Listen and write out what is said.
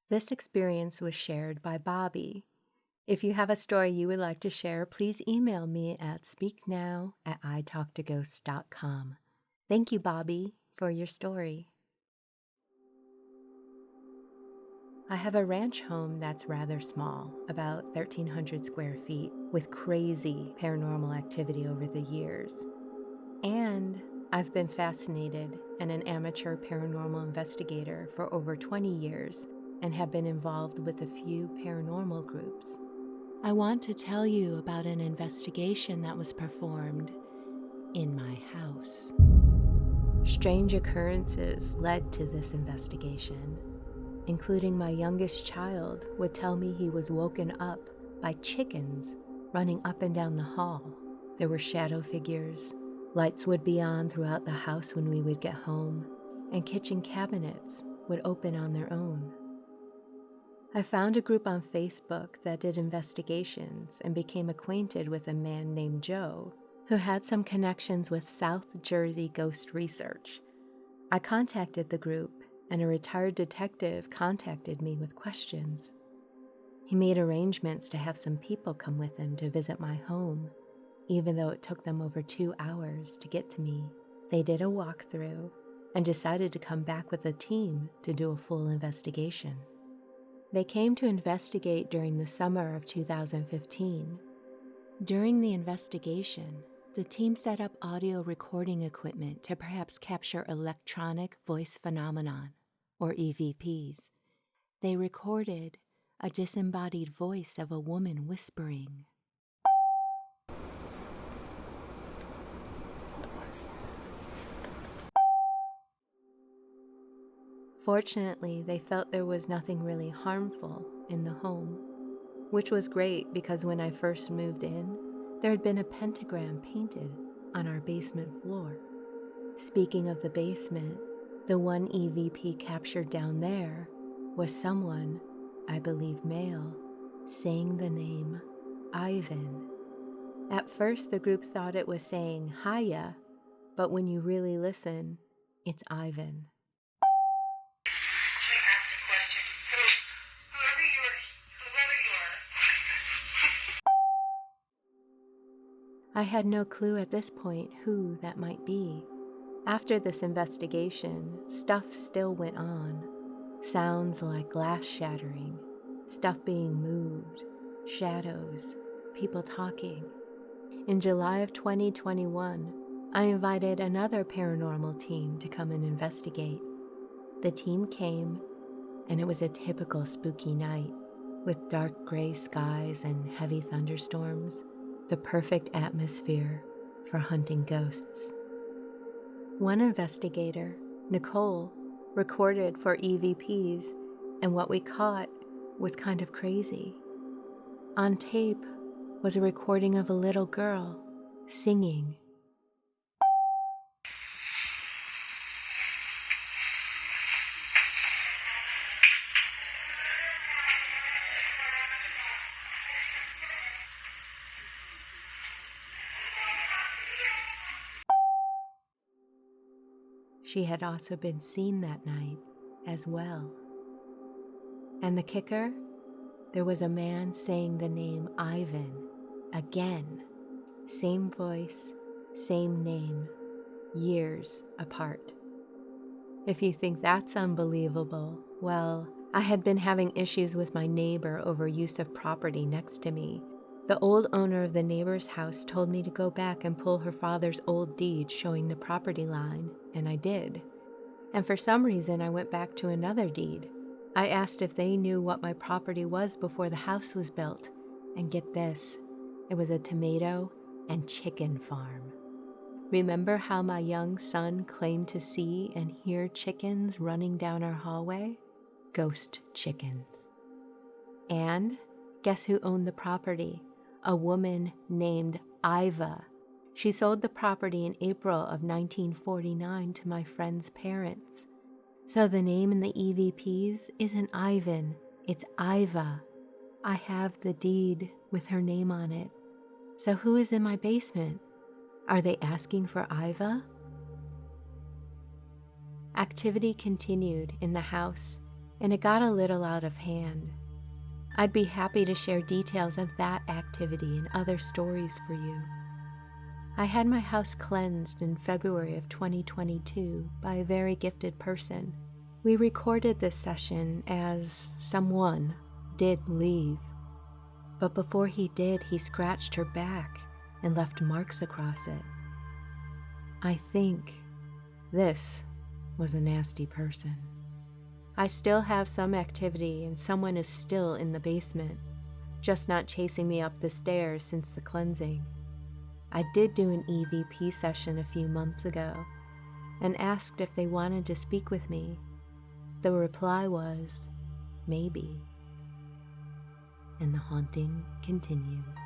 This experience was shared by Bobby. If you have a story you would like to share, please email me at speaknow@italktoghosts.com. Thank you, Bobby, for your story. I have a ranch home that's rather small, about 1,300 square feet, with crazy paranormal activity over the years. And I've been fascinated and an amateur paranormal investigator for over 20 years and have been involved with a few paranormal groups. I want to tell you about an investigation that was performed in my house. Strange occurrences led to this investigation, including my youngest child would tell me he was woken up by chickens running up and down the hall. There were shadow figures. Lights would be on throughout the house when we would get home, and kitchen cabinets would open on their own. I found a group on Facebook that did investigations and became acquainted with a man named Joe who had some connections with South Jersey Ghost Research. I contacted the group, and a retired detective contacted me with questions. He made arrangements to have some people come with him to visit my home, even though it took them over 2 hours to get to me. They did a walkthrough and decided to come back with a team to do a full investigation. They came to investigate during the summer of 2015. During the investigation, the team set up audio recording equipment to perhaps capture electronic voice phenomenon, or EVPs. They recorded a disembodied voice of a woman whispering. Fortunately, they felt there was nothing really harmful in the home, which was great because when I first moved in, there had been a pentagram painted on our basement floor. Speaking of the basement, the one EVP captured down there was someone, I believe male, saying the name Ivan. At first, the group thought it was saying Hiya, but when you really listen, it's Ivan. I had no clue at this point who that might be. After this investigation, stuff still went on. Sounds like glass shattering, stuff being moved, shadows, people talking. In July of 2021, I invited another paranormal team to come and investigate. The team came, and it was a typical spooky night with dark gray skies and heavy thunderstorms. The perfect atmosphere for hunting ghosts. One investigator, Nicole, recorded for EVPs, and what we caught was kind of crazy. On tape was a recording of a little girl singing. She had also been seen that night as well. And the kicker? There was a man saying the name Ivan again. Same voice, same name, years apart. If you think that's unbelievable, well, I had been having issues with my neighbor over use of property next to me. The old owner of the neighbor's house told me to go back and pull her father's old deed showing the property line, and I did. And for some reason, I went back to another deed. I asked if they knew what my property was before the house was built, and get this, it was a tomato and chicken farm. Remember how my young son claimed to see and hear chickens running down our hallway? Ghost chickens. And guess who owned the property? A woman named Iva. She sold the property in April of 1949 to my friend's parents. So the name in the EVPs isn't Ivan, it's Iva. I have the deed with her name on it. So who is in my basement? Are they asking for Iva? Activity continued in the house, and it got a little out of hand. I'd be happy to share details of that activity and other stories for you. I had my house cleansed in February of 2022 by a very gifted person. We recorded this session as someone did leave. But before he did, he scratched her back and left marks across it. I think this was a nasty person. I still have some activity and someone is still in the basement, just not chasing me up the stairs since the cleansing. I did do an EVP session a few months ago and asked if they wanted to speak with me. The reply was, maybe. And the haunting continues.